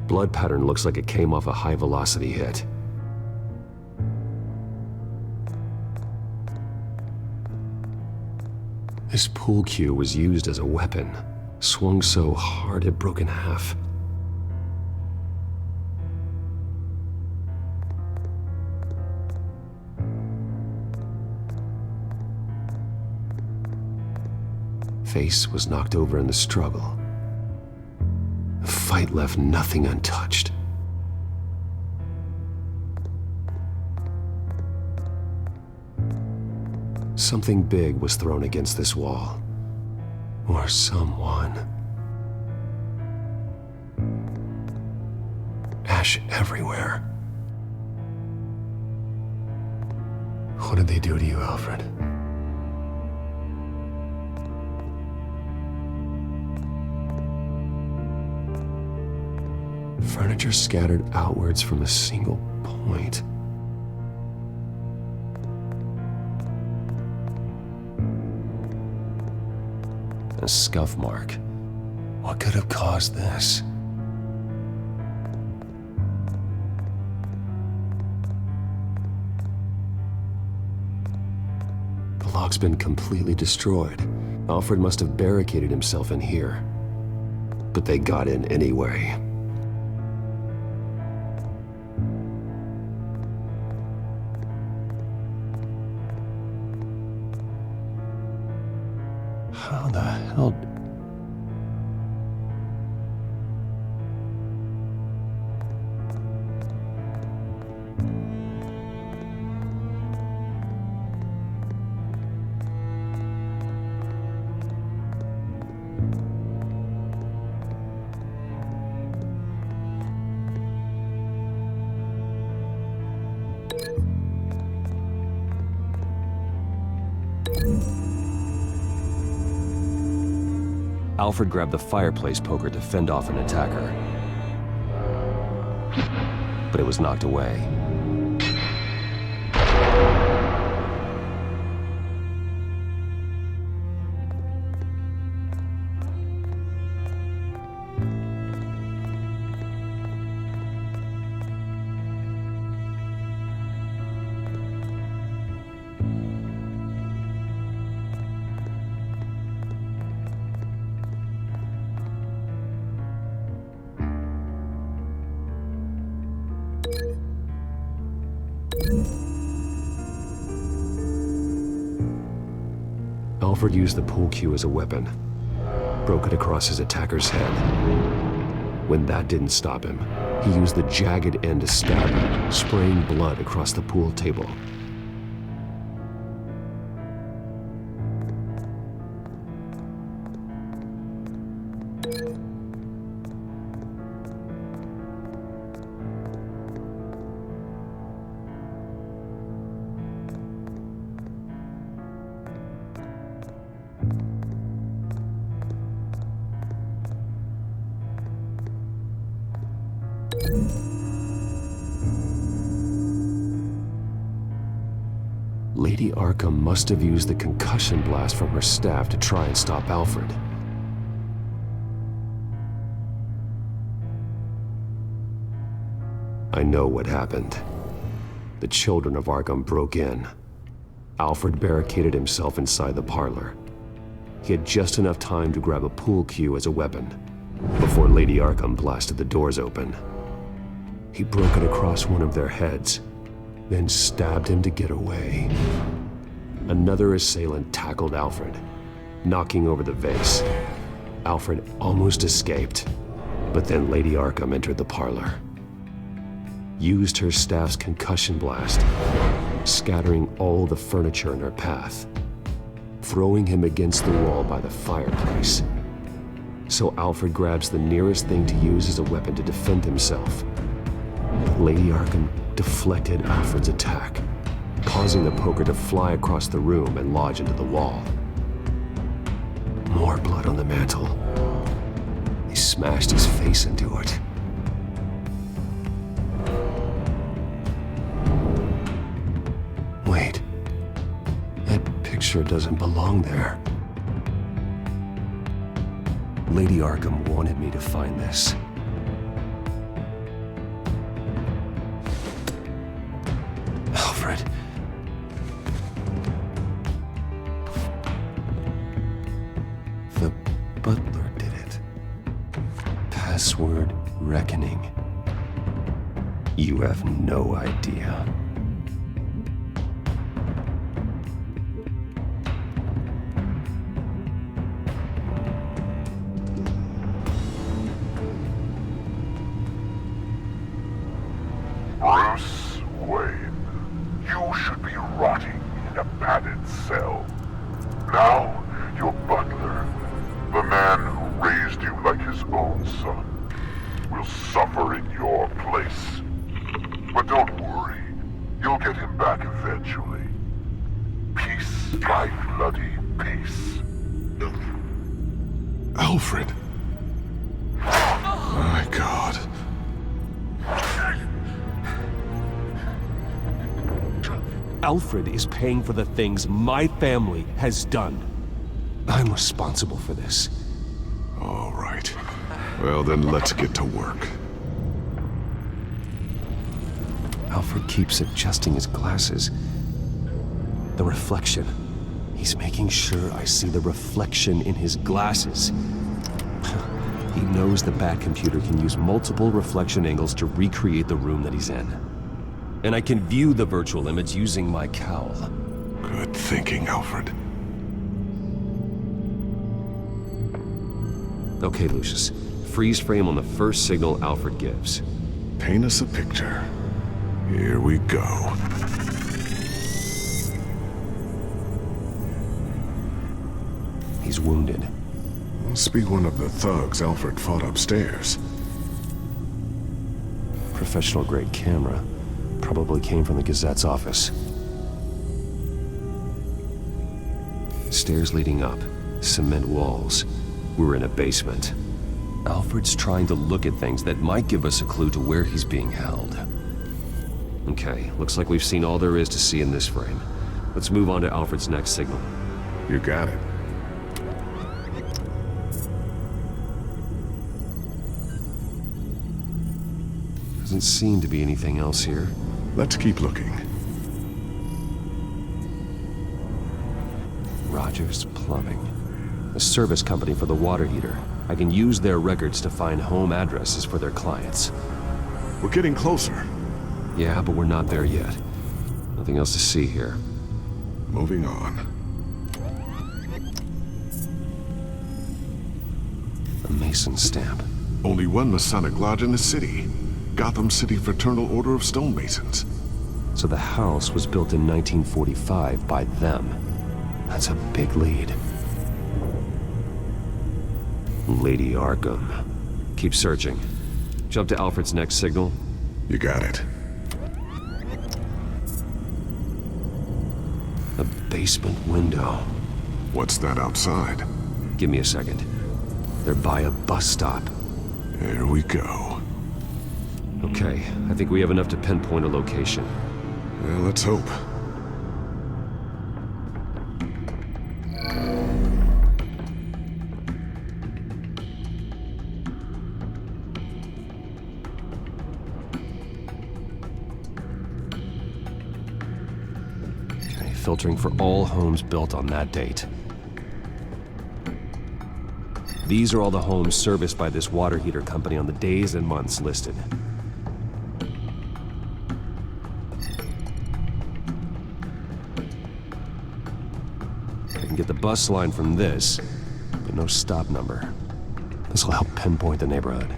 Blood pattern looks like it came off a high-velocity hit. This pool cue was used as a weapon, swung so hard it broke in half. Face was knocked over in the struggle. The fight left nothing untouched. Something big was thrown against this wall. Or someone. Ash everywhere. What did they do to you, Alfred? Furniture scattered outwards from a single point. A scuff mark. What could have caused this? The lock's been completely destroyed. Alfred must have barricaded himself in here. But they got in anyway. How the hell? Alfred grabbed the fireplace poker to fend off an attacker. But it was knocked away. Alfred used the pool cue as a weapon, broke it across his attacker's head. When that didn't stop him, he used the jagged end to stab him, spraying blood across the pool table. Lady Arkham must have used the concussion blast from her staff to try and stop Alfred. I know what happened. The children of Arkham broke in. Alfred barricaded himself inside the parlor. He had just enough time to grab a pool cue as a weapon before Lady Arkham blasted the doors open. He broke it across one of their heads, then stabbed him to get away. Another assailant tackled Alfred, knocking over the vase. Alfred almost escaped, but then Lady Arkham entered the parlor. Used her staff's concussion blast, scattering all the furniture in her path, throwing him against the wall by the fireplace. So Alfred grabs the nearest thing to use as a weapon to defend himself. Lady Arkham deflected Alfred's attack, causing the poker to fly across the room and lodge into the wall. More blood on the mantle. He smashed his face into it. Wait, that picture doesn't belong there. Lady Arkham wanted me to find this. Alfred. The butler did it. Password reckoning. You have no idea. Bruce Wayne, you should be rotting in a padded cell. Now, your butler, the man who raised you like his own son, will suffer in your place. But don't worry, you'll get him back eventually. Peace by bloody peace. Alfred. My God. Alfred is paying for the things my family has done. I'm responsible for this. All right. Well, then let's get to work. Alfred keeps adjusting his glasses. The reflection. He's making sure I see the reflection in his glasses. He knows the Bat-computer can use multiple reflection angles to recreate the room that he's in. And I can view the virtual image using my cowl. Good thinking, Alfred. Okay, Lucius. Freeze frame on the first signal Alfred gives. Paint us a picture. Here we go. He's wounded. Must be one of the thugs Alfred fought upstairs. Professional-grade camera. Probably came from the Gazette's office. Stairs leading up. Cement walls. We're in a basement. Alfred's trying to look at things that might give us a clue to where he's being held. Okay, looks like we've seen all there is to see in this frame. Let's move on to Alfred's next signal. You got it. Doesn't seem to be anything else here. Let's keep looking. Rogers Plumbing. A service company for the water heater. I can use their records to find home addresses for their clients. We're getting closer. Yeah, but we're not there yet. Nothing else to see here. Moving on. A Mason stamp. Only one Masonic lodge in the city. Gotham City Fraternal Order of Stonemasons. So the house was built in 1945 by them. That's a big lead. Lady Arkham. Keep searching. Jump to Alfred's next signal. You got it. A basement window. What's that outside? Give me a second. They're by a bus stop. There we go. Okay, I think we have enough to pinpoint a location. Well, let's hope. Okay, filtering for all homes built on that date. These are all the homes serviced by this water heater company on the days and months listed. I can get the bus line from this, but no stop number. This will help pinpoint the neighborhood.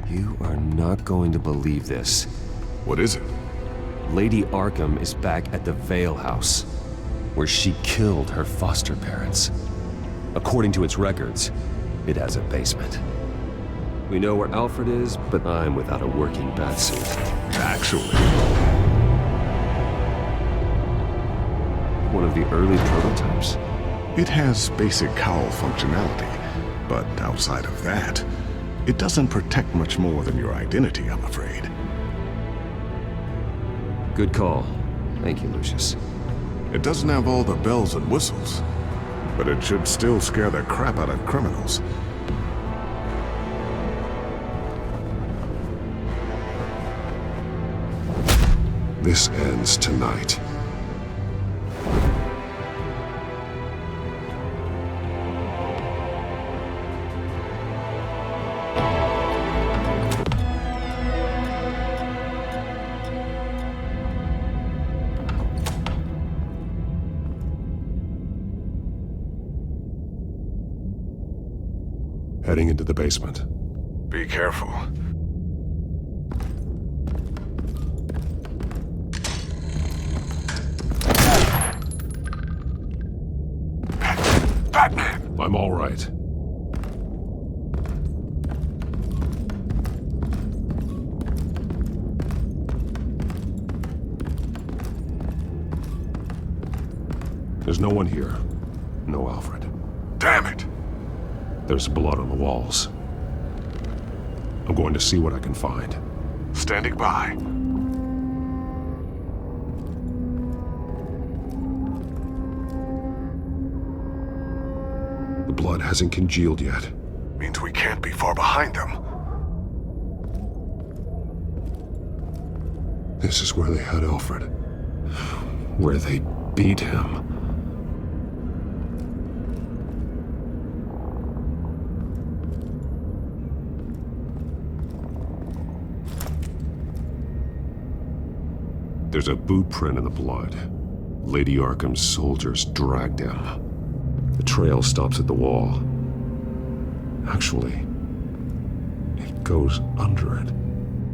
You are not going to believe this. What is it? Lady Arkham is back at the Vale House, where she killed her foster parents. According to its records, it has a basement. We know where Alfred is, but I'm without a working batsuit. Actually, One of the early prototypes. it has basic cowl functionality, but outside of that, it doesn't protect much more than your identity, I'm afraid. Good call. Thank you, Lucius. It doesn't have all the bells and whistles, but it should still scare the crap out of criminals. This ends tonight. Heading into the basement. Be careful. Batman! I'm all right. There's no one here. No Alfred. Damn it! There's blood on the walls. I'm going to see what I can find. Standing by. The blood hasn't congealed yet. Means we can't be far behind them. This is where they had Alfred. Where they beat him. There's a boot print in the blood. Lady Arkham's soldiers dragged him. The trail stops at the wall. Actually, it goes under it.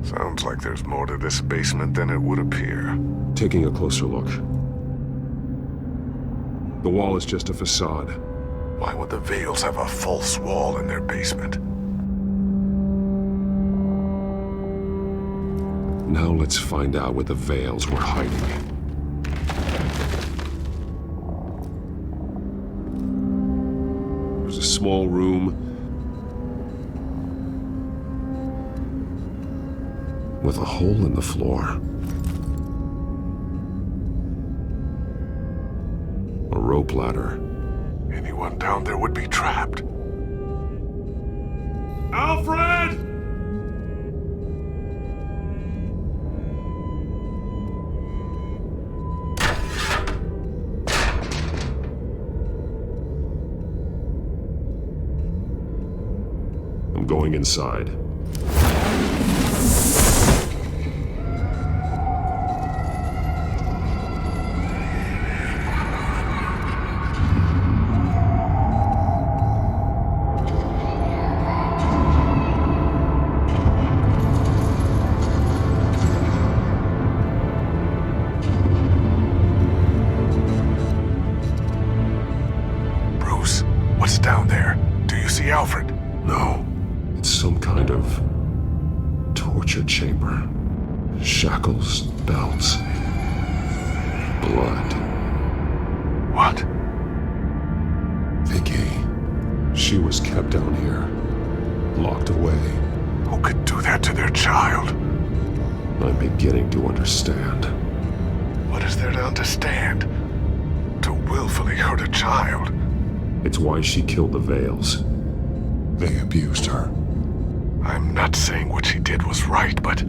Sounds like there's more to this basement than it would appear. Taking a closer look. The wall is just a facade. Why would the Vales have a false wall in their basement? Now let's find out what the Vales were hiding. There's a small room with a hole in the floor. A rope ladder. Anyone down there would be trapped. Alfred! I'm going inside. Bruce, what's down there? Do you see Alfred? No. It's some kind of torture chamber. Shackles, belts, blood. What? Vicky. She was kept down here, locked away. Who could do that to their child? I'm beginning to understand. What is there to understand? To willfully hurt a child? It's why she killed the Vales. They abused her. I'm not saying what she did was right, but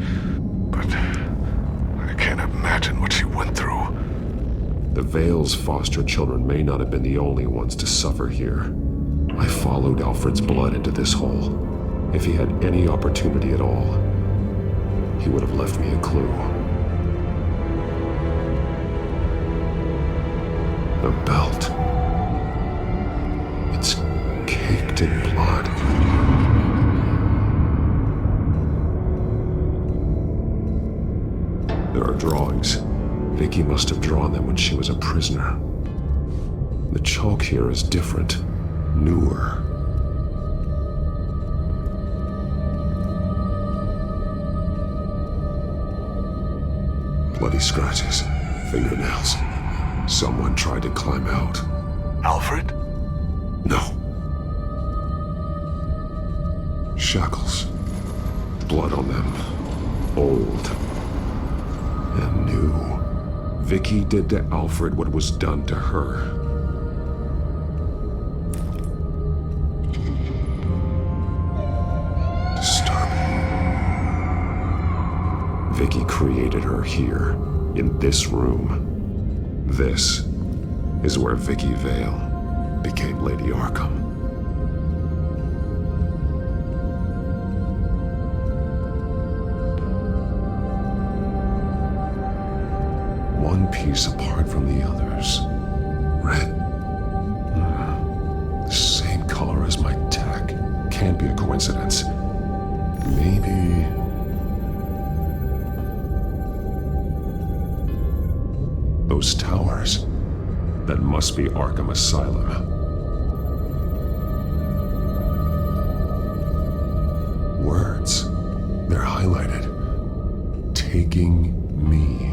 I can't imagine what she went through. The Vales' foster children may not have been the only ones to suffer here. I followed Alfred's blood into this hole. If he had any opportunity at all, he would have left me a clue. The belt. It's caked in blood. There are drawings. Vicky must have drawn them when she was a prisoner. The chalk here is different, newer. Bloody scratches, fingernails. Someone tried to climb out. Alfred? No. Shackles. Blood on them. Old. And new. Vicky did to Alfred what was done to her. Disturbing. Vicky created her here, in this room. This is where Vicky Vale became Lady Arkham. One piece apart from the others. Red. The same color as my tech. Can't be a coincidence. Maybe... those towers. That must be Arkham Asylum. Words. They're highlighted. Taking me.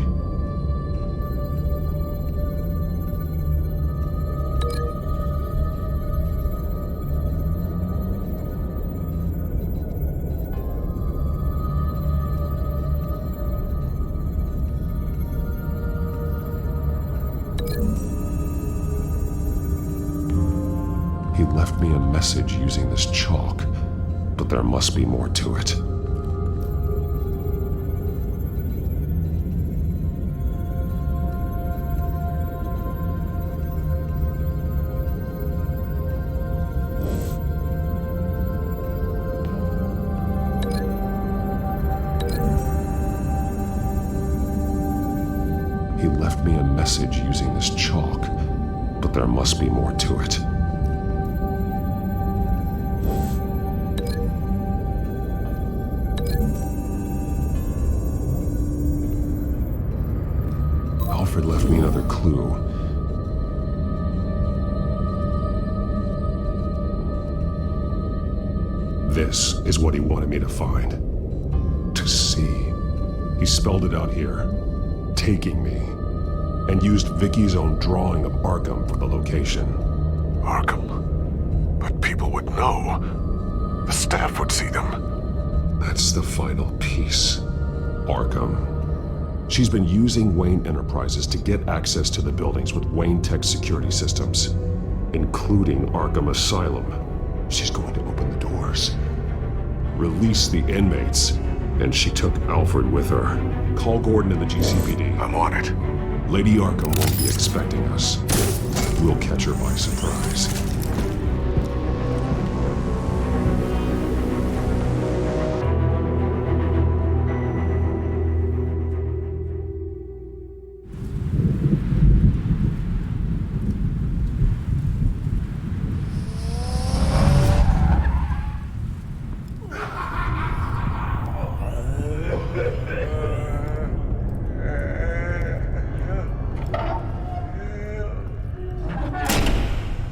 He left me a message using this chalk, but there must be more to it. He left me a message using this chalk, but there must be more to it. Alfred left me another clue. This is what he wanted me to find. To see. He spelled it out here. Taking me. And used Vicky's own drawing of Arkham for the location. Arkham? But people would know. The staff would see them. That's the final piece. Arkham. She's been using Wayne Enterprises to get access to the buildings with Wayne Tech security systems, including Arkham Asylum. She's going to open the doors, release the inmates, and she took Alfred with her. Call Gordon and the GCPD. I'm on it. Lady Arkham won't be expecting us. We'll catch her by surprise.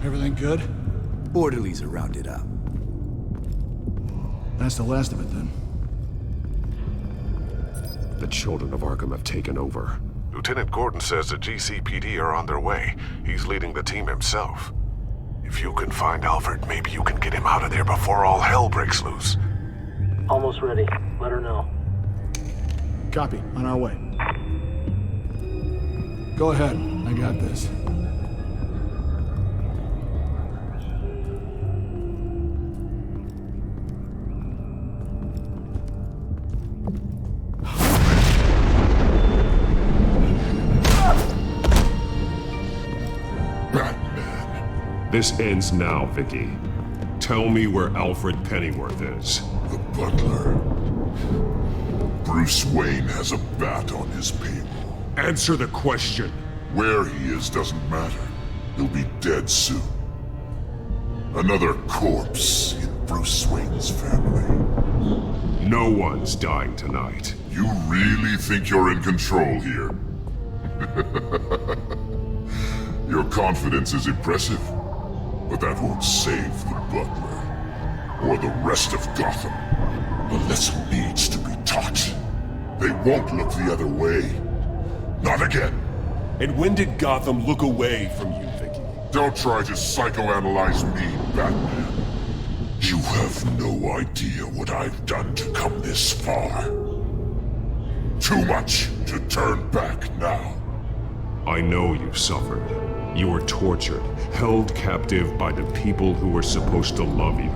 Everything good? Orderlies are rounded up. That's the last of it, then. The children of Arkham have taken over. Lieutenant Gordon says the GCPD are on their way. He's leading the team himself. If you can find Alfred, maybe you can get him out of there before all hell breaks loose. Almost ready. Let her know. Copy. On our way. Go ahead. I got this. This ends now, Vicky. Tell me where Alfred Pennyworth is. The butler. Bruce Wayne has a bat on his payroll. Answer the question. Where he is doesn't matter. He'll be dead soon. Another corpse in Bruce Wayne's family. No one's dying tonight. You really think you're in control here? Your confidence is impressive, but that won't save the butler, or the rest of Gotham. A lesson needs to be taught. They won't look the other way. Not again. And when did Gotham look away from you, Vicky? Don't try to psychoanalyze me, Batman. You have no idea what I've done to come this far. Too much to turn back now. I know you suffered. You were tortured, held captive by the people who were supposed to love you.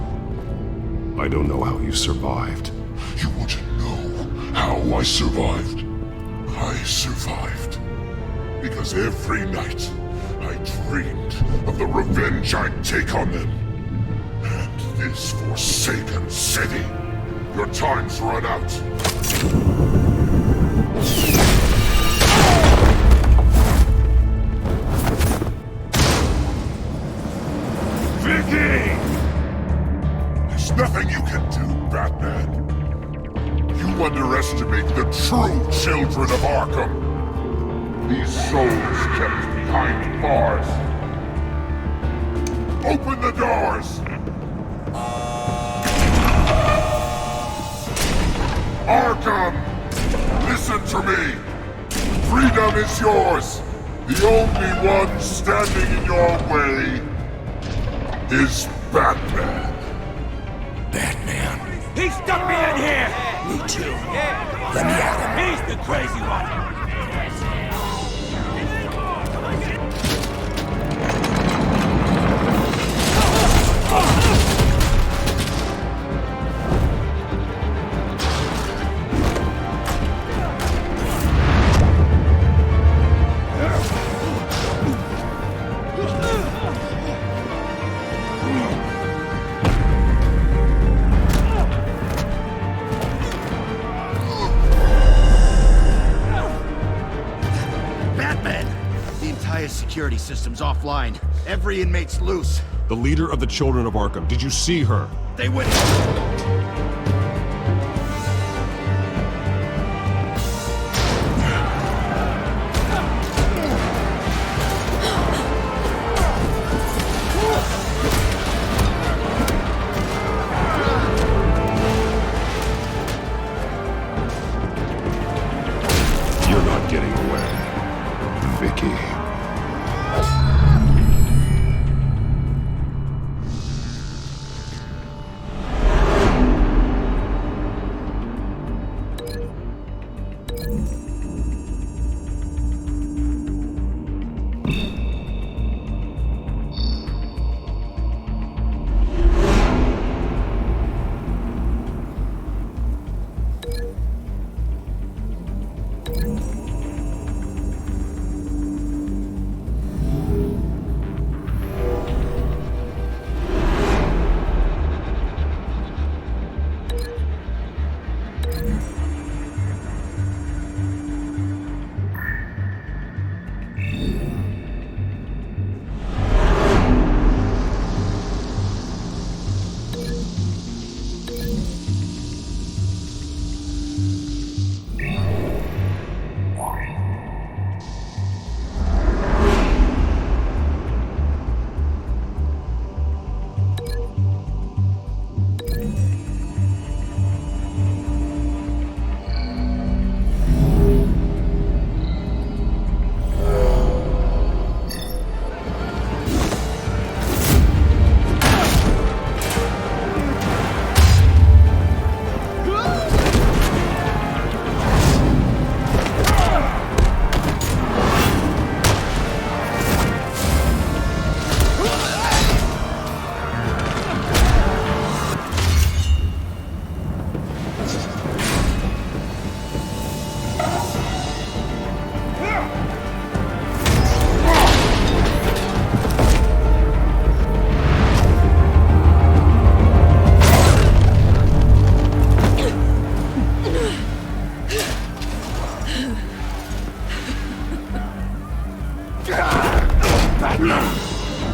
I don't know how you survived. You want to know how I survived? I They survived. Because every night, I dreamed of the revenge I'd take on them. And this forsaken city. Your time's run out. Vicky! There's nothing you can do, Batman. You underestimate the true children of Arkham. These souls kept behind bars. Open the doors! Arkham! Listen to me! Freedom is yours! The only one standing in your way is Batman. Batman. He stuck me in here! Me too. Let me at him. He's the crazy one! Security system's offline. Every inmate's loose. The leader of the Children of Arkham. Did you see her? They went... You're not getting away, Vicky.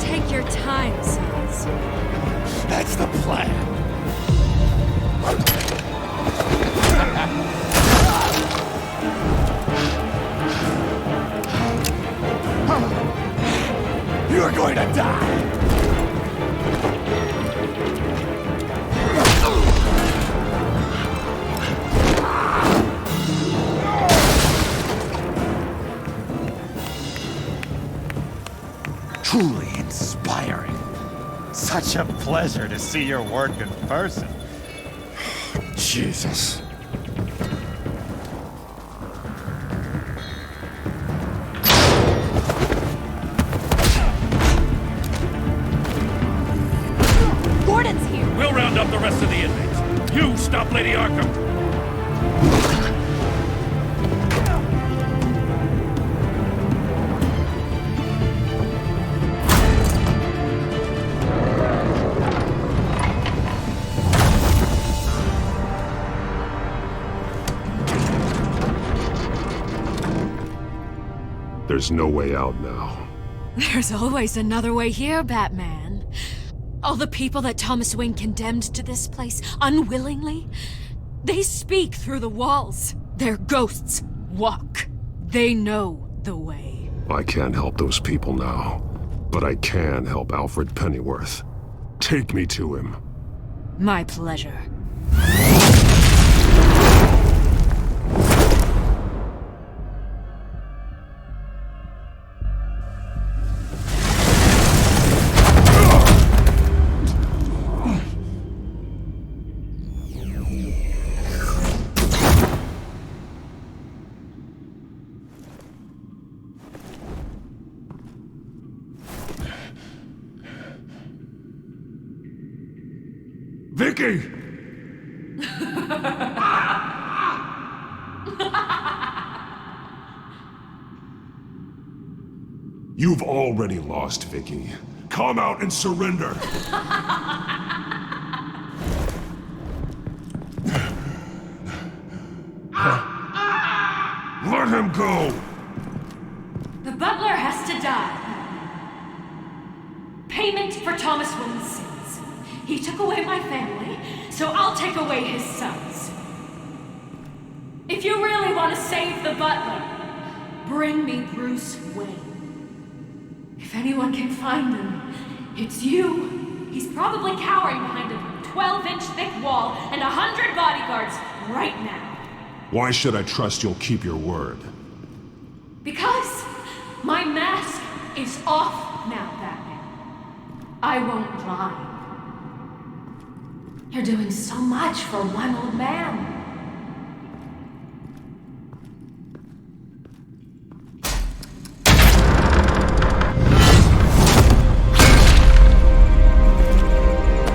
Take your time, sons. That's the plan. You're going to die. Truly inspiring. Such a pleasure to see your work in person. Jesus. Gordon's here. We'll round up the rest of the inmates. You stop Lady Arkham. There's no way out now. There's always another way here, Batman. All the people that Thomas Wayne condemned to this place unwillingly, they speak through the walls. Their ghosts walk. They know the way. I can't help those people now, but I can help Alfred Pennyworth. Take me to him. My pleasure. Vicky! You've already lost, Vicky. Come out and surrender! Let him go! The butler has to die. Payment for Thomas Wayne's sins. He took away my family, so I'll take away his sons. If you really want to save the butler, bring me Bruce Wayne. If anyone can find him, it's you. He's probably cowering behind a 12-inch thick wall and 100 bodyguards right now. Why should I trust you'll keep your word? Because my mask is off now, Batman. I won't lie. You're doing so much for one old man.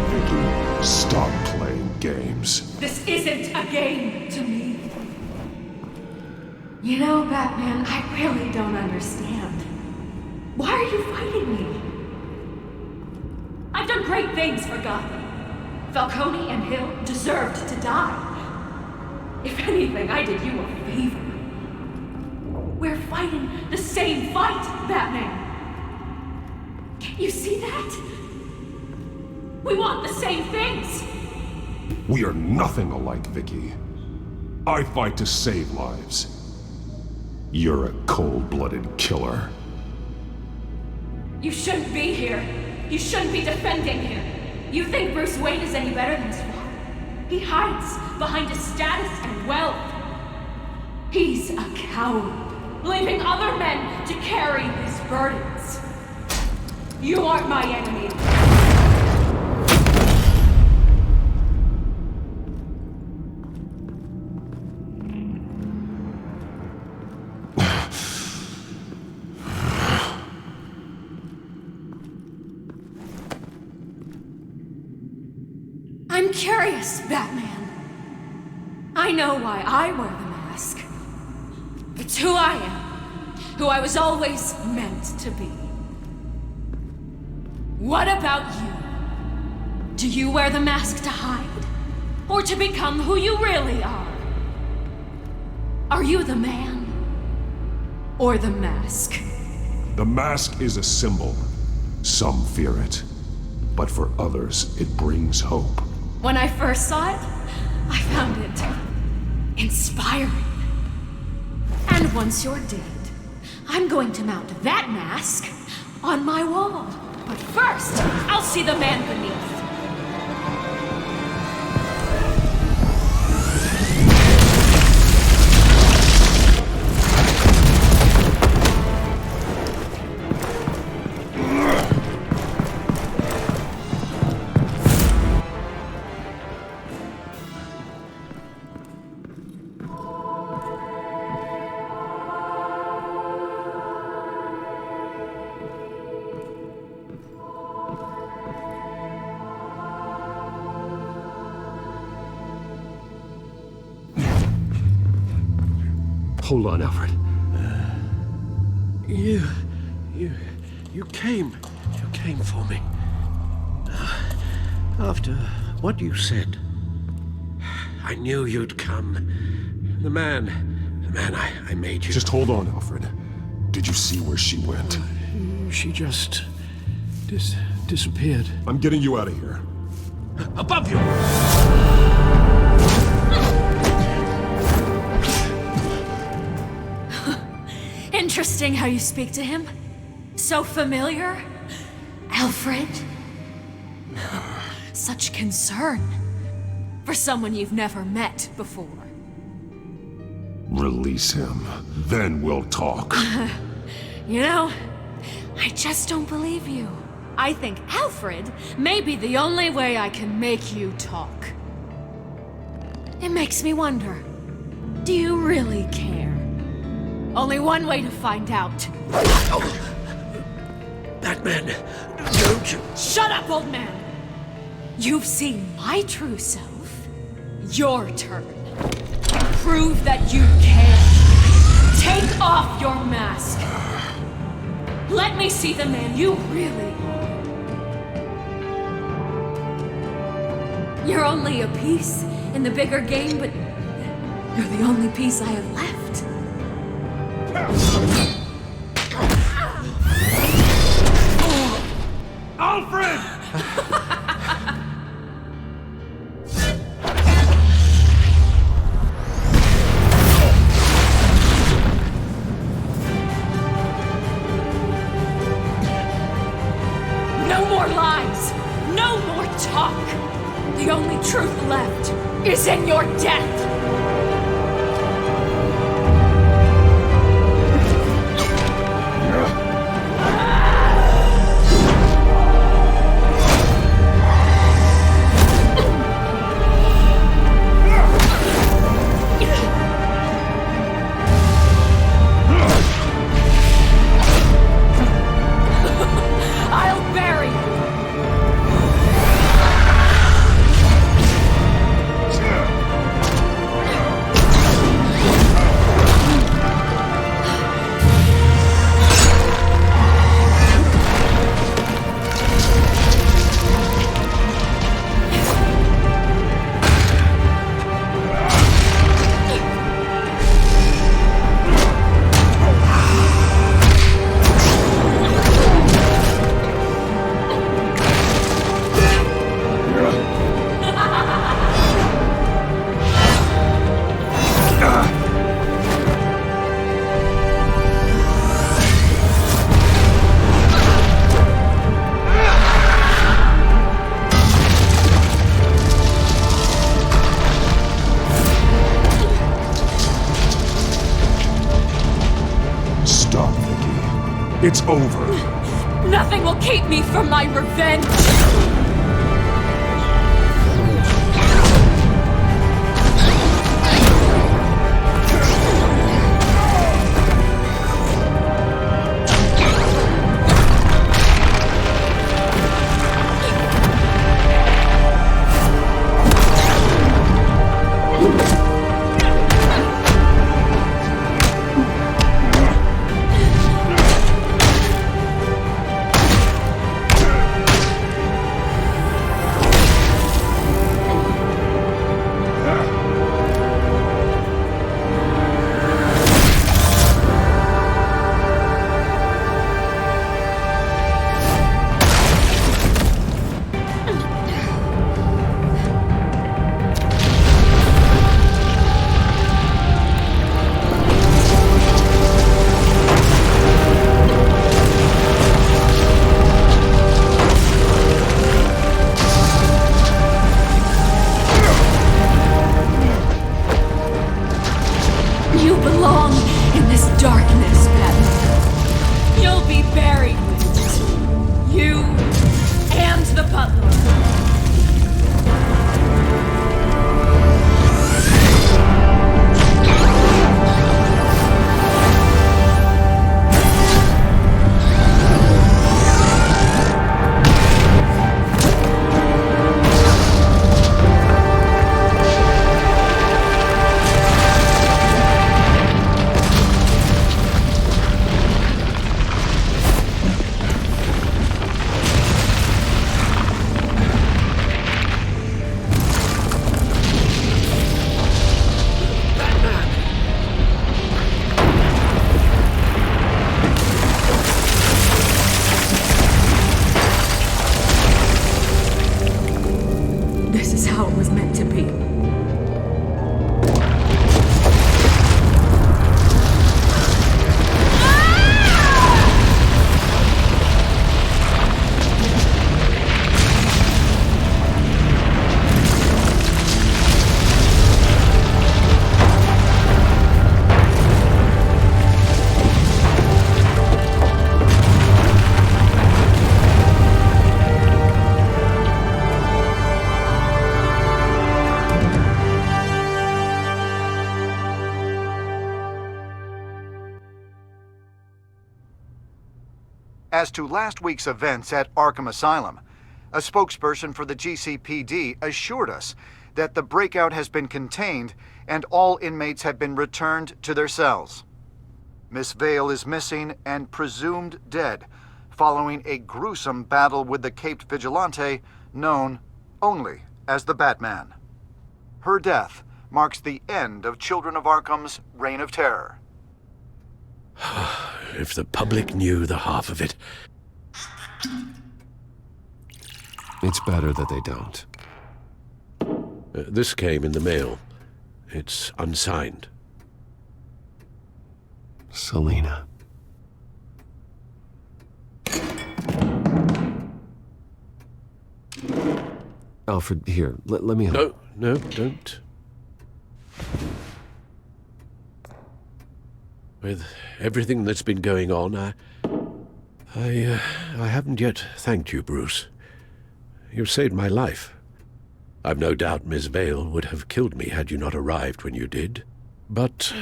Vicky, stop playing games. This isn't a game to me. You know, Batman, I really don't understand. Why are you fighting me? I've done great things for Gotham. Falcone and Hill deserved to die. If anything, I did you a favor. We're fighting the same fight, Batman. Can't you see that? We want the same things. We are nothing alike, Vicky. I fight to save lives. You're a cold-blooded killer. You shouldn't be here. You shouldn't be defending him. You think Bruce Wayne is any better than his father? He hides behind his status and wealth. He's a coward, leaving other men to carry his burdens. You aren't my enemy. I'm curious, Batman. I know why I wear the mask. It's who I am, who I was always meant to be. What about you? Do you wear the mask to hide? Or to become who you really are? Are you the man? Or the mask? The mask is a symbol. Some fear it. But for others, it brings hope. When I first saw it, I found it inspiring. And once you're dead, I'm going to mount that mask on my wall. But first, I'll see the man beneath. Hold on, Alfred. You came for me. After what you said, I knew you'd come. The man I made you. Just hold on, Alfred. did you see where she went? She just... disappeared. I'm getting you out of here. Above you! Interesting how you speak to him. So familiar. Alfred. Such concern. For someone you've never met before. Release him. Then we'll talk. You know, I just don't believe you. I think Alfred may be the only way I can make you talk. It makes me wonder, do you really care? Only one way to find out. Batman, don't you... Shut up, old man! You've seen my true self. Your turn. Prove that you care. Take off your mask. Let me see the man you really are. You're only a piece in the bigger game, but you're the only piece I have left. Alfred! No more lies! No more talk! The only truth left is in your death! It's over. Nothing will keep me from my revenge! As to last week's events at Arkham Asylum, a spokesperson for the GCPD assured us that the breakout has been contained and all inmates have been returned to their cells. Miss Vale is missing and presumed dead, following a gruesome battle with the caped vigilante known only as the Batman. Her death marks the end of Children of Arkham's reign of terror. If the public knew the half of it. It's better that they don't. This came in the mail. It's unsigned. Selina. Alfred, here, let me... No, don't. With everything that's been going on, I haven't yet thanked you, Bruce. You've saved my life. I've no doubt Miss Vale would have killed me had you not arrived when you did. But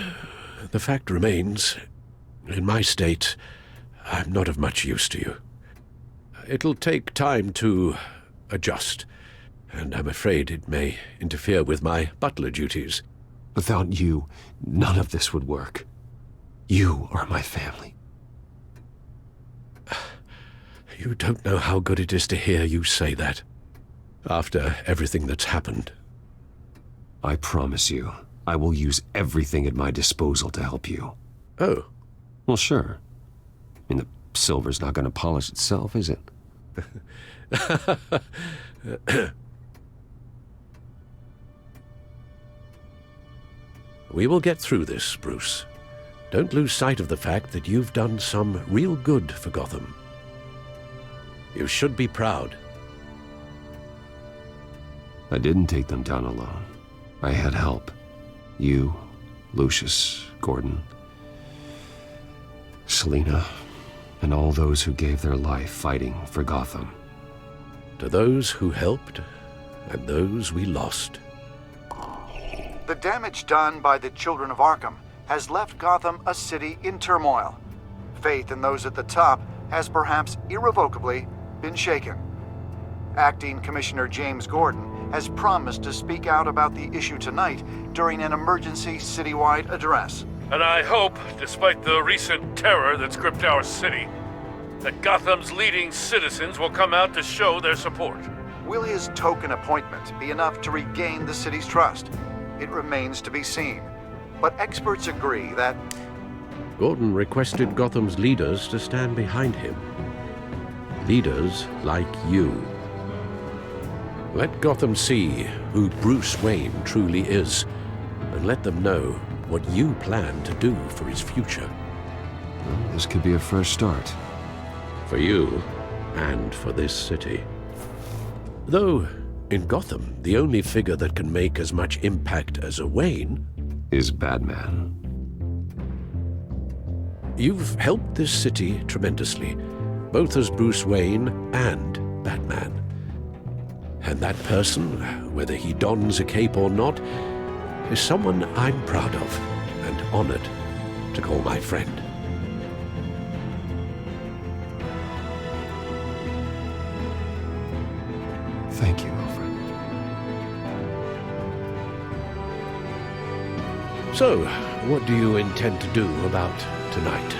the fact remains, in my state, I'm not of much use to you. It'll take time to adjust, and I'm afraid it may interfere with my butler duties. Without you, none of this would work. You are my family. You don't know how good it is to hear you say that, after everything that's happened. I promise you, I will use everything at my disposal to help you. Oh. Well, sure. I mean, the silver's not going to polish itself, is it? We will get through this, Bruce. Don't lose sight of the fact that you've done some real good for Gotham. You should be proud. I didn't take them down alone. I had help. You, Lucius, Gordon, Selina, and all those who gave their life fighting for Gotham. To those who helped, and those we lost. The damage done by the Children of Arkham has left Gotham a city in turmoil. Faith in those at the top has perhaps irrevocably been shaken. Acting Commissioner James Gordon has promised to speak out about the issue tonight during an emergency citywide address. And I hope, despite the recent terror that's gripped our city, that Gotham's leading citizens will come out to show their support. Will his token appointment be enough to regain the city's trust? It remains to be seen. But experts agree that... Gordon requested Gotham's leaders to stand behind him. Leaders like you. Let Gotham see who Bruce Wayne truly is, and let them know what you plan to do for his future. Well, this could be a first start. For you, and for this city. Though, in Gotham, the only figure that can make as much impact as a Wayne is Batman. You've helped this city tremendously, both as Bruce Wayne and Batman. And that person, whether he dons a cape or not, is someone I'm proud of and honored to call my friend. Thank you, Alfred. So, what do you intend to do about tonight?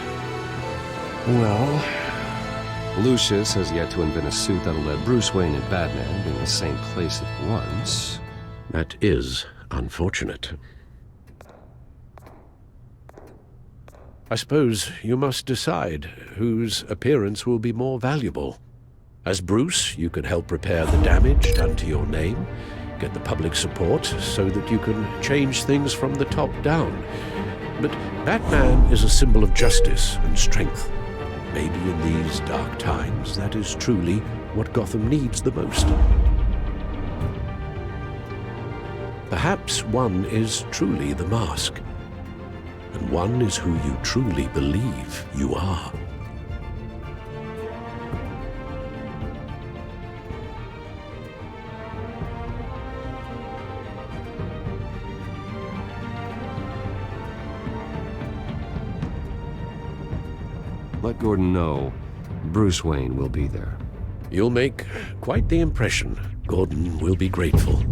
Well, Lucius has yet to invent a suit that'll let Bruce Wayne and Batman be in the same place at once. That is unfortunate. I suppose you must decide whose appearance will be more valuable. As Bruce, you can help repair the damage done to your name, get the public support so that you can change things from the top down. But Batman is a symbol of justice and strength. Maybe in these dark times, that is truly what Gotham needs the most. Perhaps one is truly the mask, and one is who you truly believe you are. Let Gordon know Bruce Wayne will be there. You'll make quite the impression. Gordon will be grateful.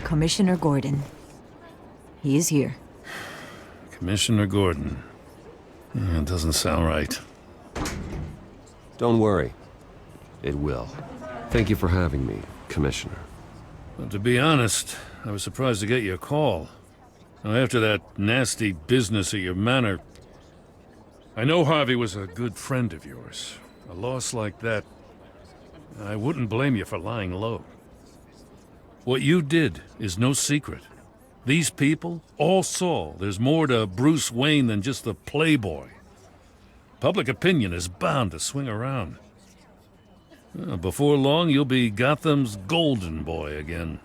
Commissioner Gordon. He is here. Commissioner Gordon. It doesn't sound right. Don't worry. It will. Thank you for having me, Commissioner. Well, to be honest, I was surprised to get your call. Now, after that nasty business at your manor, I know Harvey was a good friend of yours. A loss like that, I wouldn't blame you for lying low. What you did is no secret. These people all saw there's more to Bruce Wayne than just the playboy. Public opinion is bound to swing around. Before long, you'll be Gotham's golden boy again.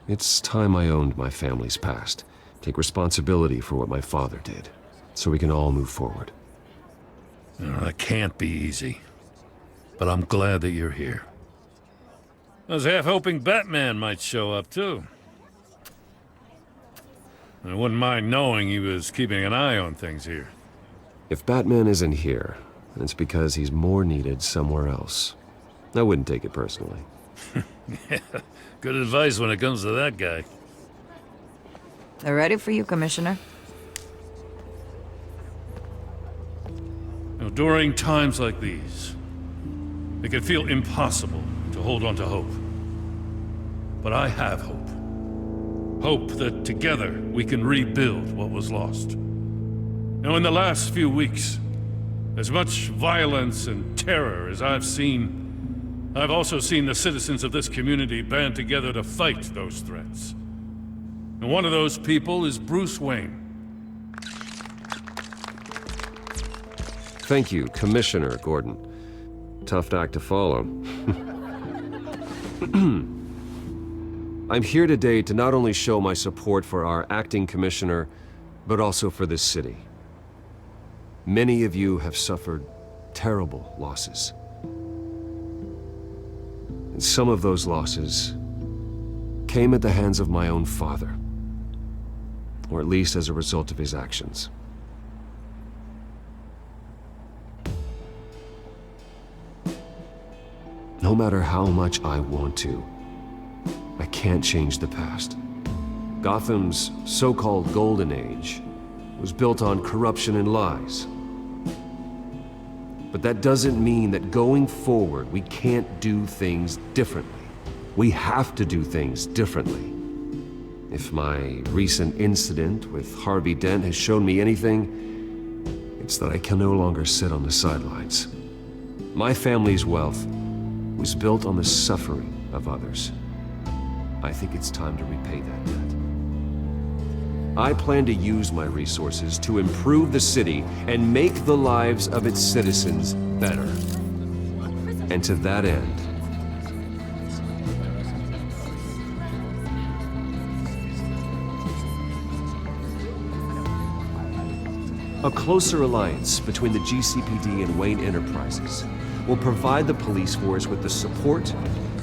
It's time I owned my family's past. Take responsibility for what my father did, so we can all move forward. That can't be easy. But I'm glad that you're here. I was half hoping Batman might show up, too. I wouldn't mind knowing he was keeping an eye on things here. If Batman isn't here, then it's because he's more needed somewhere else. I wouldn't take it personally. Yeah, good advice when it comes to that guy. They're ready for you, Commissioner. Now, during times like these, it can feel impossible to hold on to hope. But I have hope. Hope that together we can rebuild what was lost. Now, in the last few weeks, as much violence and terror as I've seen, I've also seen the citizens of this community band together to fight those threats. And one of those people is Bruce Wayne. Thank you, Commissioner Gordon. Tough act to follow. I'm here today to not only show my support for our acting commissioner, but also for this city. Many of you have suffered terrible losses. And some of those losses came at the hands of my own father, or at least as a result of his actions. No matter how much I want to, I can't change the past. Gotham's so-called Golden Age was built on corruption and lies. But that doesn't mean that going forward we can't do things differently. We have to do things differently. If my recent incident with Harvey Dent has shown me anything, it's that I can no longer sit on the sidelines. My family's wealth was built on the suffering of others. I think it's time to repay that debt. I plan to use my resources to improve the city and make the lives of its citizens better. And to that end, a closer alliance between the GCPD and Wayne Enterprises will provide the police force with the support,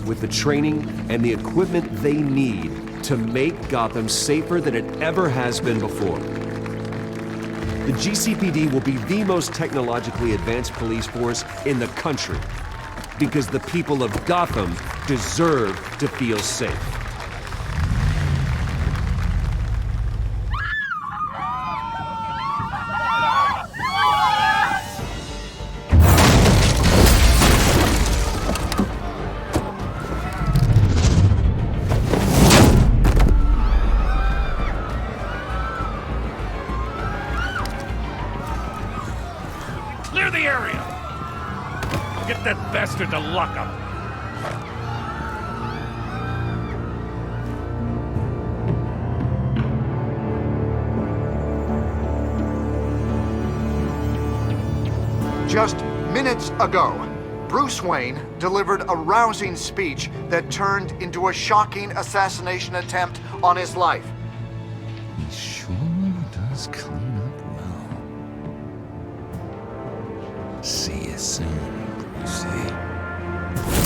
with the training, and the equipment they need to make Gotham safer than it ever has been before. The GCPD will be the most technologically advanced police force in the country, because the people of Gotham deserve to feel safe. Clear the area! Get that bastard to lock up! Just minutes ago, Bruce Wayne delivered a rousing speech that turned into a shocking assassination attempt on his life. He sure does clean up well. See you soon, Brucey.